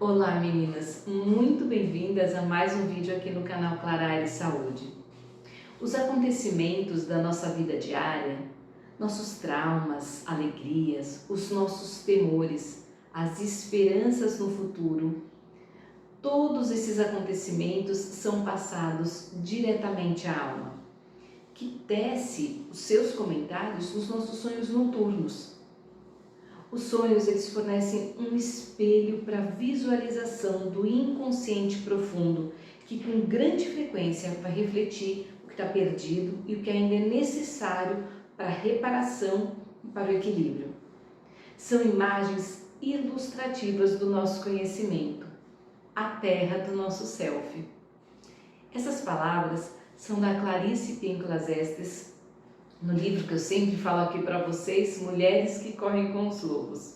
Olá meninas, muito bem-vindas a mais um vídeo aqui no canal Clara Saúde. Os acontecimentos da nossa vida diária, nossos traumas, alegrias, os nossos temores, as esperanças no futuro, todos esses acontecimentos são passados diretamente à alma, que tece os seus comentários nos nossos sonhos noturnos. Os sonhos, eles fornecem um espelho para a visualização do inconsciente profundo, que com grande frequência vai refletir o que está perdido e o que ainda é necessário para a reparação e para o equilíbrio. São imagens ilustrativas do nosso conhecimento, a terra do nosso self. Essas palavras são da Clarice Píncolas Estes, no livro que eu sempre falo aqui para vocês, Mulheres que Correm com os Lobos.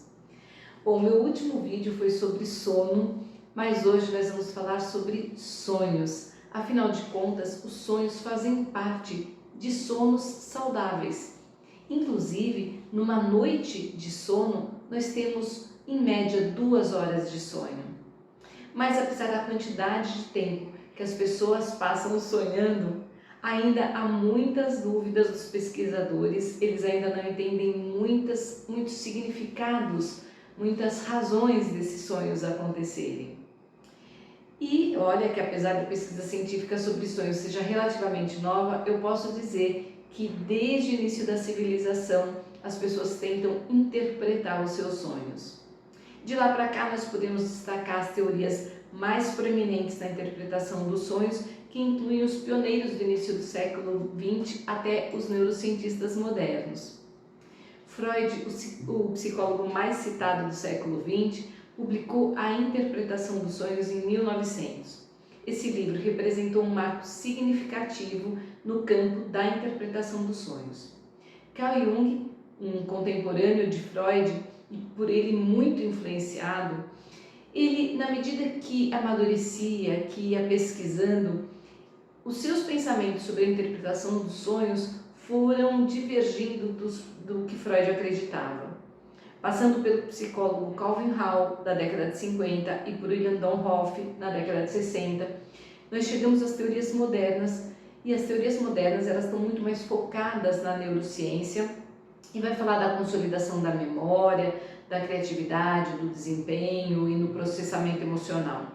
Bom, meu último vídeo foi sobre sono, mas hoje nós vamos falar sobre sonhos. Afinal de contas, os sonhos fazem parte de sonos saudáveis. Inclusive, numa noite de sono, nós temos em média 2 horas de sonho. Mas apesar da quantidade de tempo que as pessoas passam sonhando, ainda há muitas dúvidas dos pesquisadores, eles ainda não entendem muitos significados, muitas razões desses sonhos acontecerem. E olha que apesar da pesquisa científica sobre sonhos seja relativamente nova, eu posso dizer que desde o início da civilização as pessoas tentam interpretar os seus sonhos. De lá para cá nós podemos destacar as teorias mais proeminentes na interpretação dos sonhos, que incluem os pioneiros do início do século XX até os neurocientistas modernos. Freud, o psicólogo mais citado do século XX, publicou A Interpretação dos Sonhos em 1900. Esse livro representou um marco significativo no campo da interpretação dos sonhos. Carl Jung, um contemporâneo de Freud e por ele muito influenciado, ele, na medida que amadurecia, que ia pesquisando, os seus pensamentos sobre a interpretação dos sonhos foram divergindo do que Freud acreditava. Passando pelo psicólogo Calvin Hall, da década de 50, e por William Domhoff, na década de 60, nós chegamos às teorias modernas, e as teorias modernas elas estão muito mais focadas na neurociência, e vai falar da consolidação da memória, da criatividade, do desempenho e no processamento emocional.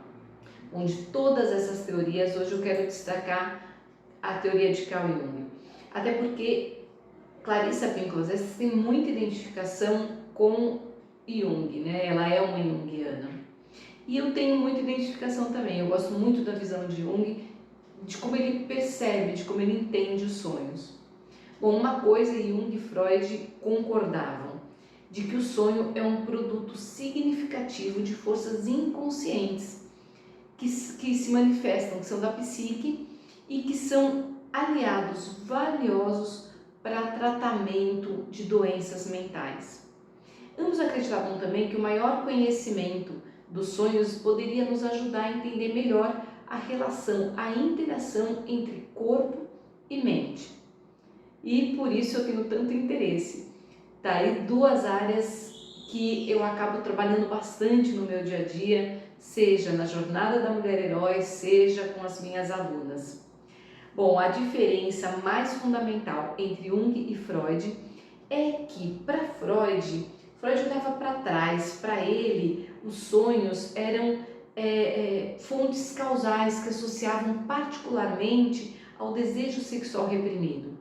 Onde todas essas teorias, hoje eu quero destacar a teoria de Carl Jung. Até porque Clarissa Píncolas Estes tem muita identificação com Jung, né? Ela é uma junguiana. E eu tenho muita identificação também, eu gosto muito da visão de Jung, de como ele percebe, de como ele entende os sonhos. Bom, uma coisa Jung e Freud concordavam, de que o sonho é um produto significativo de forças inconscientes, que se manifestam, que são da psique e que são aliados valiosos para tratamento de doenças mentais. Ambos acreditavam também que o maior conhecimento dos sonhos poderia nos ajudar a entender melhor a relação, a interação entre corpo e mente. E por isso eu tenho tanto interesse. Tá aí 2 áreas que eu acabo trabalhando bastante no meu dia a dia, seja na jornada da mulher herói, seja com as minhas alunas. Bom, a diferença mais fundamental entre Jung e Freud é que para Freud leva para trás, para ele os sonhos eram fontes causais que associavam particularmente ao desejo sexual reprimido.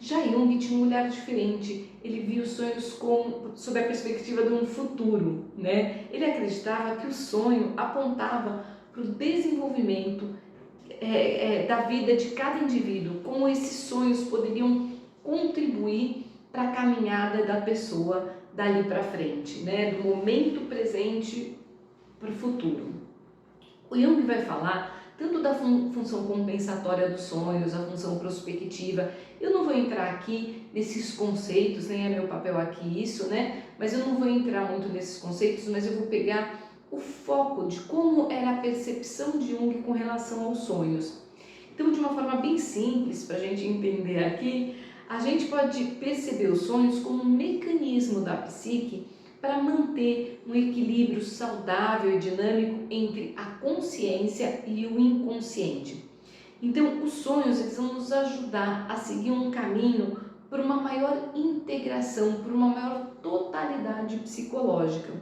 Já Jung tinha um olhar diferente, ele via os sonhos sob a perspectiva de um futuro, né? Ele acreditava que o sonho apontava para o desenvolvimento da vida de cada indivíduo, como esses sonhos poderiam contribuir para a caminhada da pessoa dali para frente, né? Do momento presente para o futuro. O Jung vai falar tanto da função compensatória dos sonhos, a função prospectiva. Eu não vou entrar aqui nesses conceitos, nem é meu papel aqui isso, né? Mas eu não vou entrar muito nesses conceitos, mas eu vou pegar o foco de como era a percepção de Jung com relação aos sonhos. Então, de uma forma bem simples, para a gente entender aqui, a gente pode perceber os sonhos como um mecanismo da psique para manter um equilíbrio saudável e dinâmico entre a consciência e o inconsciente. Então, os sonhos eles vão nos ajudar a seguir um caminho por uma maior integração, por uma maior totalidade psicológica.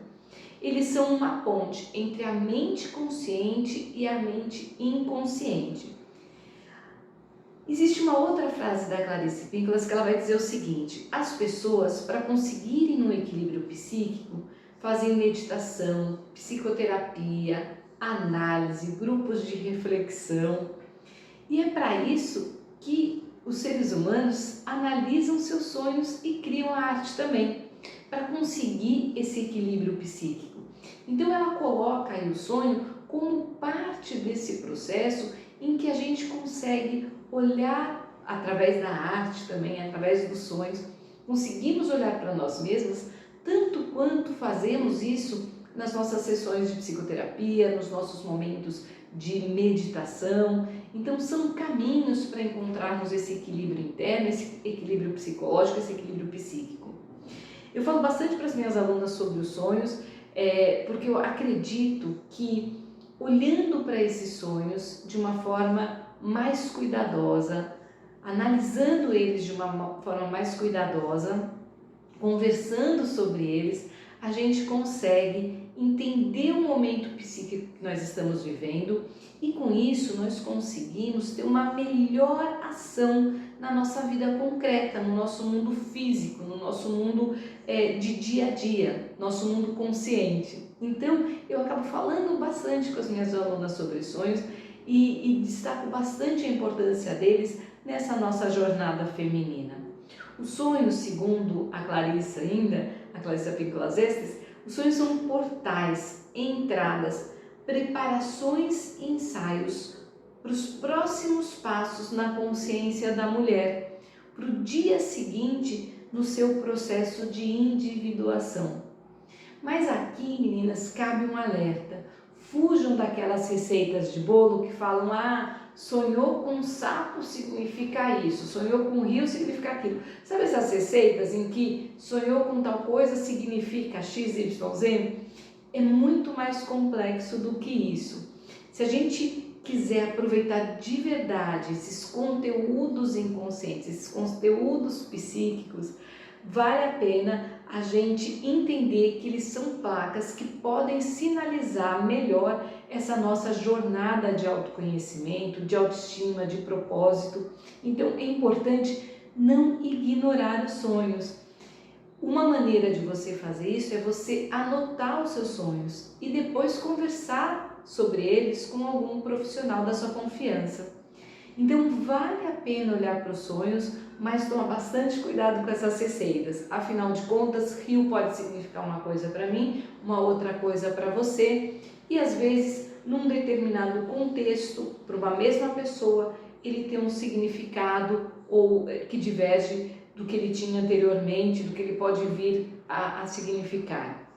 Eles são uma ponte entre a mente consciente e a mente inconsciente. Existe uma outra frase da Clarice Píncolas que ela vai dizer o seguinte: as pessoas, para conseguirem um equilíbrio psíquico, fazem meditação, psicoterapia, análise, grupos de reflexão. E é para isso que os seres humanos analisam seus sonhos e criam a arte também, para conseguir esse equilíbrio psíquico. Então ela coloca aí o sonho como parte desse processo em que a gente consegue olhar através da arte também, através dos sonhos, conseguimos olhar para nós mesmos, tanto quanto fazemos isso nas nossas sessões de psicoterapia, nos nossos momentos de meditação. Então são caminhos para encontrarmos esse equilíbrio interno, esse equilíbrio psicológico, esse equilíbrio psíquico. Eu falo bastante para as minhas alunas sobre os sonhos, porque eu acredito que olhando para esses sonhos de uma forma mais cuidadosa, analisando eles de uma forma mais cuidadosa, conversando sobre eles, a gente consegue entender o momento psíquico que nós estamos vivendo e com isso nós conseguimos ter uma melhor ação na nossa vida concreta, no nosso mundo físico, no nosso mundo de dia a dia, nosso mundo consciente. Então eu acabo falando bastante com as minhas alunas sobre sonhos e destaco bastante a importância deles nessa nossa jornada feminina. Os sonhos, segundo a Clarissa Píncolas Estes, os sonhos são portais, entradas, preparações e ensaios para os próximos passos na consciência da mulher, para o dia seguinte no seu processo de individuação. Mas aqui, meninas, cabe um alerta. Fujam daquelas receitas de bolo que falam: sonhou com um sapo significa isso, sonhou com um rio significa aquilo. Sabe essas receitas em que sonhou com tal coisa significa X, Y, Z? É muito mais complexo do que isso. Se a gente quiser aproveitar de verdade esses conteúdos inconscientes, esses conteúdos psíquicos, vale a pena a gente entender que eles são placas que podem sinalizar melhor essa nossa jornada de autoconhecimento, de autoestima, de propósito. Então é importante não ignorar os sonhos. Uma maneira de você fazer isso é você anotar os seus sonhos e depois conversar sobre eles com algum profissional da sua confiança. Então vale a pena olhar para os sonhos, mas toma bastante cuidado com essas receitas. Afinal de contas, rio pode significar uma coisa para mim, uma outra coisa para você, e às vezes, num determinado contexto, para uma mesma pessoa, ele tem um significado ou que diverge do que ele tinha anteriormente, do que ele pode vir a significar.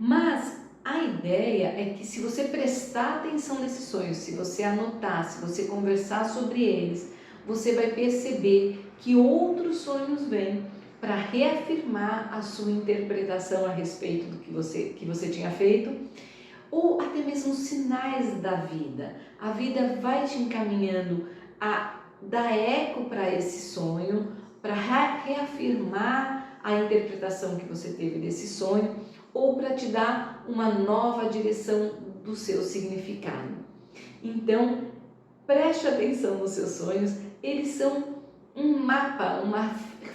Mas a ideia é que se você prestar atenção nesses sonhos, se você anotar, se você conversar sobre eles, você vai perceber que outros sonhos vêm para reafirmar a sua interpretação a respeito do que você tinha feito, ou até mesmo sinais da vida. A vida vai te encaminhando a dar eco para esse sonho, para reafirmar a interpretação que você teve desse sonho, ou para te dar uma nova direção do seu significado. Então, preste atenção nos seus sonhos, eles são um mapa, uma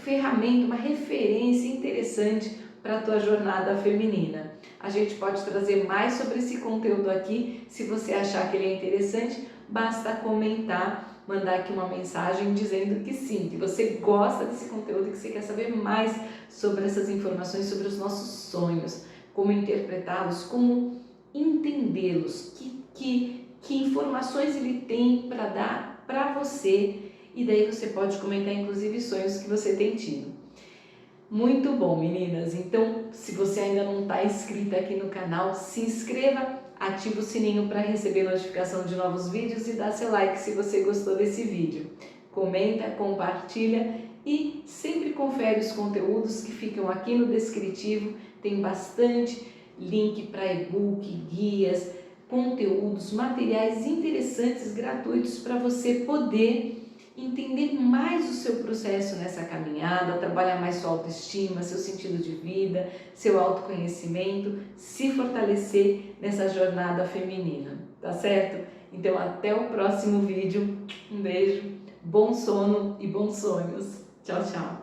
ferramenta, uma referência interessante para a tua jornada feminina. A gente pode trazer mais sobre esse conteúdo aqui, se você achar que ele é interessante, basta comentar, mandar aqui uma mensagem dizendo que sim, que você gosta desse conteúdo, que você quer saber mais sobre essas informações, sobre os nossos sonhos, como interpretá-los, como entendê-los, que informações ele tem para dar para você, e daí você pode comentar inclusive sonhos que você tem tido. Muito bom, meninas! Então, se você ainda não está inscrita aqui no canal, se inscreva, ativa o sininho para receber notificação de novos vídeos e dá seu like se você gostou desse vídeo. Comenta, compartilha e sempre confere os conteúdos que ficam aqui no descritivo tem bastante link para e-book, guias, conteúdos, materiais interessantes, gratuitos para você poder entender mais o seu processo nessa caminhada, trabalhar mais sua autoestima, seu sentido de vida, seu autoconhecimento, se fortalecer nessa jornada feminina, tá certo? Então até o próximo vídeo, um beijo, bom sono e bons sonhos. Tchau, tchau!